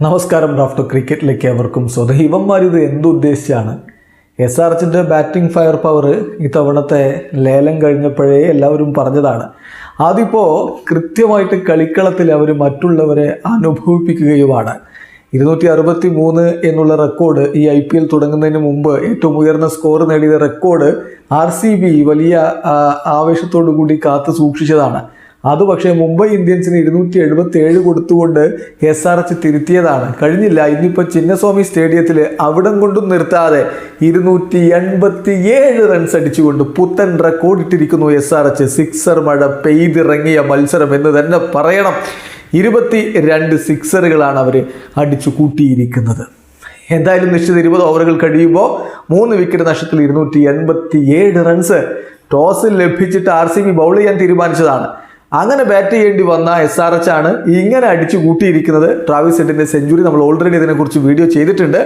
നമസ്കാരം. റാഫ്റ്റോ ക്രിക്കറ്റിലേക്ക് അവർക്കും സ്വന്തം. ഇവന്മാരിത് എന്തുദ്ദേശിച്ചാണ്? SRHന്റെ ബാറ്റിംഗ് ഫയർ പവർ ഇത്തവണത്തെ ലേലം കഴിഞ്ഞപ്പോഴേ എല്ലാവരും പറഞ്ഞതാണ്. അതിപ്പോൾ കൃത്യമായിട്ട് കളിക്കളത്തിൽ അവർ മറ്റുള്ളവരെ അനുഭവിപ്പിക്കുകയുമാണ്. 263 എന്നുള്ള റെക്കോർഡ് ഈ IPL തുടങ്ങുന്നതിന് മുമ്പ് ഏറ്റവും ഉയർന്ന സ്കോർ നേടിയ റെക്കോർഡ് RCB വലിയ ആവേശത്തോടു കൂടി കാത്തു സൂക്ഷിച്ചതാണ്. അത് പക്ഷേ മുംബൈ ഇന്ത്യൻസിന് 277 കൊടുത്തുകൊണ്ട് SRH തിരുത്തിയതാണ്. കഴിഞ്ഞില്ല. ഇന്നിപ്പോൾ ചിന്നസ്വാമി സ്റ്റേഡിയത്തിൽ അവിടം കൊണ്ടും നിർത്താതെ 287 റൺസ് അടിച്ചുകൊണ്ട് പുത്തൻ റെക്കോർഡ് ഇട്ടിരിക്കുന്നു SRH. സിക്സർ മഴ പെയ്തിറങ്ങിയ മത്സരം എന്ന് തന്നെ പറയണം. 22 സിക്സറുകളാണ് അവർ അടിച്ചു കൂട്ടിയിരിക്കുന്നത്. എന്തായാലും നിശ്ചിത 20 ഓവറുകൾ കഴിയുമ്പോൾ 3 വിക്കറ്റ് നഷ്ടത്തിൽ 287 റൺസ് ടോസിൽ ലഭിച്ചിട്ട് RCB ബൗൾ ചെയ്യാൻ തീരുമാനിച്ചതാണ്. അങ്ങനെ ബാറ്റ് ചെയ്യേണ്ടി വന്ന SRH ആണ് ഇങ്ങനെ അടിച്ചു കൂട്ടിയിരിക്കുന്നത്. ട്രാവിസ് ഹെഡിന്റെ സെഞ്ചുറി നമ്മൾ ഓൾറെഡി ഇതിനെക്കുറിച്ച് വീഡിയോ ചെയ്തിട്ടുണ്ട്.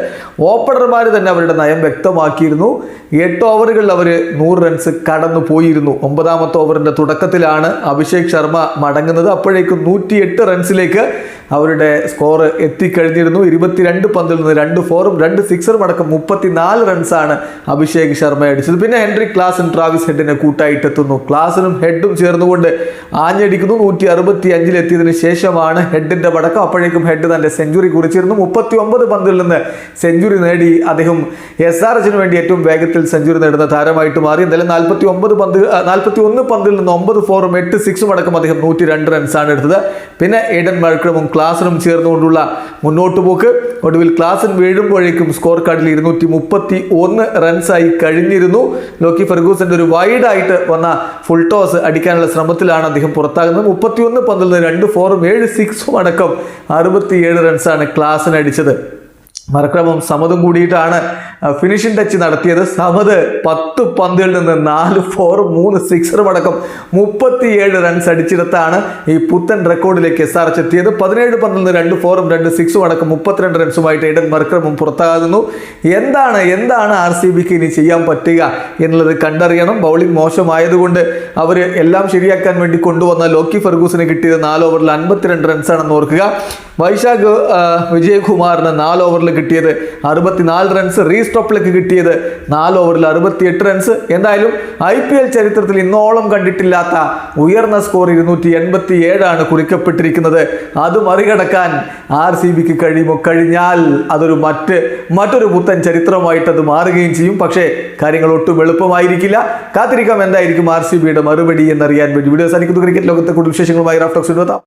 ഓപ്പണർമാർ തന്നെ അവരുടെ നയം വ്യക്തമാക്കിയിരുന്നു. 8 ഓവറുകളിൽ അവർ 100 റൺസ് കടന്നു പോയിരുന്നു. 9ാമത്തെ ഓവറിന്റെ തുടക്കത്തിലാണ് അഭിഷേക് ശർമ്മ മടങ്ങുന്നത്. അപ്പോഴേക്കും 108 റൺസിലേക്ക് അവരുടെ സ്കോർ എത്തിക്കഴിഞ്ഞിരുന്നു. 22 പന്തിൽ നിന്ന് 2 ഫോറും 2 സിക്സറും അടക്കം 34 റൺസാണ് അഭിഷേക് ശർമ്മ അടിച്ചത്. പിന്നെ ഹെൻറി ക്ലാസൻ ട്രാവിസ് ഹെഡിനെ കൂട്ടായിട്ടെത്തുന്നു. ക്ലാസനും ഹെഡും ചേർന്നുകൊണ്ട് ആഞ്ഞടിക്കുന്നു. 165 എത്തിയതിനു ശേഷമാണ് ഹെഡിന്റെ മടക്കം. അപ്പോഴേക്കും ഹെഡ് തന്റെ സെഞ്ചുറി കുറിച്ചിരുന്നു. 39 പന്തിൽ നിന്ന് സെഞ്ചുറി നേടി അദ്ദേഹം SRHന് വേണ്ടി ഏറ്റവും വേഗത്തിൽ സെഞ്ചുറി നേടുന്ന താരമായിട്ട് മാറി. എന്തായാലും 41 പന്തിൽ നിന്ന് 9 ഫോറും 8 സിക്സും അടക്കം അദ്ദേഹം 102 റൺസാണ് എടുത്തത്. പിന്നെ ഏഡൻ മർക്രമും ക്ലാസനും ചേർന്നുകൊണ്ടുള്ള മുന്നോട്ട് പോക്ക്. ഒടുവിൽ ക്ലാസൻ വീഴുമ്പോഴേക്കും സ്കോർ കാർഡിൽ 231 റൺസായി കഴിഞ്ഞിരുന്നു. ലോക്കി ഫെർഗൂസന്റെ ഒരു വൈഡായിട്ട് വന്ന ഫുൾ ടോസ് അടിക്കാനുള്ള ശ്രമത്തിലാണ് അദ്ദേഹം പുറത്താകുന്നത്. 31 പന്തിൽ നിന്ന് 2 ഫോറും 7 സിക്സും അടക്കം 67 റൺസാണ് ക്ലാസൻ അടിച്ചത്. മർക്രമും സമതും കൂടിയിട്ടാണ് ഫിനിഷിംഗ് ടച്ച് നടത്തിയത്. സമത് 10 പന്തുകളിൽ നിന്ന് 4 ഫോറും 3 സിക്സറും അടക്കം 37 റൺസ് അടിച്ചെടുത്താണ് ഈ പുത്തൻ റെക്കോർഡിലേക്ക് SRH എത്തിയത്. 17 പന്തിൽ നിന്ന് 2 ഫോറും 2 സിക്സും അടക്കം 32 റൺസുമായിട്ട് ഏഡൻ മർക്രമും പുറത്താകുന്നു. എന്താണ് RCBക്ക് ഇനി ചെയ്യാൻ പറ്റുക എന്നുള്ളത് കണ്ടറിയണം. ബൗളിംഗ് മോശമായതുകൊണ്ട് അവർ എല്ലാം ശരിയാക്കാൻ വേണ്ടി കൊണ്ടുവന്ന ലോക്കി ഫെർഗൂസിന് കിട്ടിയത് 4 ഓവറിൽ 52 റൺസാണെന്ന് ഓർക്കുക. വൈശാഖ് വിജയകുമാറിന് 4 ഓവറിൽ കിട്ടിയത് 64 റൺസ്. റീസ്റ്റോപ്പിലേക്ക് കിട്ടിയത് 4 ഓവറിൽ 68 റൺസ്. എന്തായാലും IPL ചരിത്രത്തിൽ ഇന്നോളം കണ്ടിട്ടില്ലാത്ത ഉയർന്ന സ്കോർ 287 കുറിക്കപ്പെട്ടിരിക്കുന്നത്. അത് മറികടക്കാൻ RCBക്ക് കഴിയുമോ? കഴിഞ്ഞാൽ അതൊരു മറ്റൊരു പുത്തൻ ചരിത്രമായിട്ട് അത് മാറുകയും ചെയ്യും. പക്ഷേ കാര്യങ്ങൾ ഒട്ടും എളുപ്പമായിരിക്കില്ല. കാത്തിരിക്കാം എന്തായിരിക്കും RCBയുടെ മറുപടി എന്നറിയാൻ വേണ്ടി. വീഡിയോ സാധിക്കുന്നു. ക്രിക്കറ്റ് ലോകത്തെ കൂടുതൽ വിശേഷങ്ങളുമായി റാഫ്റ്റോക്സ്.